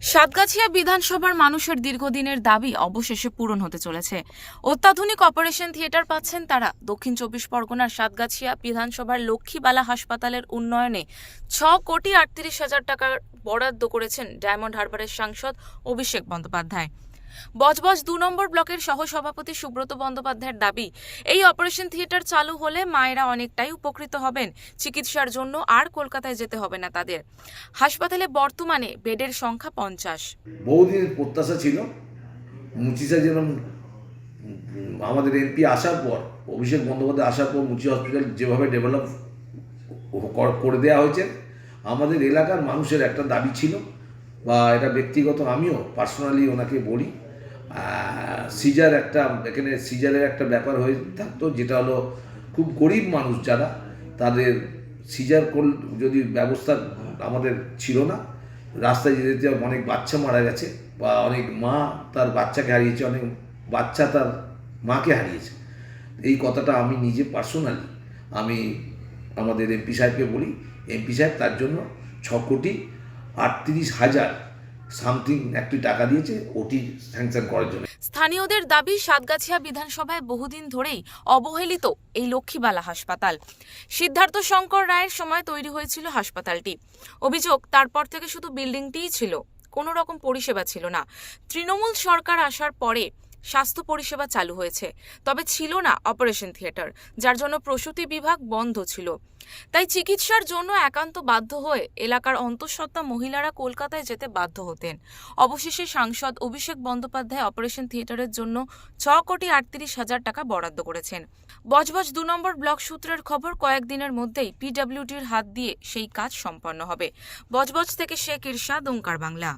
সাতগাছিয়া বিধানসভার মানুষের দীর্ঘদিনের দাবি অবশেষে পূরণ হতে চলেছে। অত্যাধুনিক অপারেশন থিয়েটার পাচ্ছেন তারা। দক্ষিণ ২৪ পরগনার সাতগাছিয়া বিধানসভার লক্ষ্মীবালা হাসপাতালের উন্নয়নে ৬,৩৮,০০০ টাকার বরাদ্দ করেছেন ডায়মন্ড হারবারের সাংসদ অভিষেক বন্দ্যোপাধ্যায়। বজবজ ২ নম্বর ব্লকের সহসভাপতি সুব্রত বন্দ্যোপাধ্যায়ের দাবি, এই অপারেশন থিয়েটার চালু হলে মায়েরা অনেকটাই উপকৃত হবেন। চিকিৎসার জন্য আর কলকাতায় যেতে হবে না তাদের। হাসপাতালে বর্তমানে বেডের সংখ্যা ৫০। বহুদিনের প্রত্যাশা ছিল মুচিসা যেরকম আমাদের এমপি আসার পর, অভিষেক বন্দ্যোপাধ্যায় আসার পর মুচি হসপিটাল যেভাবে ডেভেলপ করে দেওয়া হয়েছে, আমাদের এলাকার মানুষের একটা দাবি ছিল, বা এটা ব্যক্তিগত আমিও পার্সোনালি ওনাকে বলি, এখানে সিজারের একটা ব্যাপার হয়ে থাকতো, যেটা হলো খুব গরিব মানুষ যারা, তাদের সিজার যদি ব্যবস্থা আমাদের ছিল না, রাস্তায় যেতে যেতে অনেক বাচ্চা মারা গেছে, বা অনেক মা তার বাচ্চাকে হারিয়েছে, অনেক বাচ্চা তার মাকে হারিয়েছে। এই কথাটা আমি নিজে পার্সোনালি আমি আমাদের এমপি সাহেবকে বলি। এমপি সাহেব তার জন্য ৬,৩৮,০০০ সামথিং একটি টাকা দিয়েছে ওটি স্যাংশন করার জন্য। স্থানীয়দের দাবি, সাতগাছিয়া বিধানসভায় বহুদিন ধরেই অবহেলিত এই লক্ষ্মীবালা হাসপাতাল। সিদ্ধার্থ শঙ্কর রায়ের সময় তৈরি হয়েছিল হাসপাতালটি। অভিযোগ, তারপর থেকে শুধু বিল্ডিংটিই ছিল, কোনো রকম পরিষেবা ছিল না। তৃণমূল সরকার আসার পরে স্বাস্থ্য পরিষেবা চালু হয়েছে, তবে ছিল না অপারেশন থিয়েটার, যার জন্য প্রসূতি বিভাগ বন্ধ ছিল। তাই চিকিৎসার জন্য একান্ত বাধ্য হয়ে এলাকার অন্তঃসত্ত্বা মহিলারা কলকাতায় যেতে বাধ্য হতেন। অবশেষে সাংসদ অভিষেক বন্দ্যোপাধ্যায় অপারেশন থিয়েটারের জন্য ৬,৩৮,০০০ টাকা বরাদ্দ করেছেন। বজবজ ২ নম্বর ব্লক সূত্রের খবর, কয়েকদিনের মধ্যেই পিডব্লিউডির হাত দিয়ে সেই কাজ সম্পন্ন হবে। বজবজ থেকে শেখ ইরশাদ, ওঙ্কার বাংলা।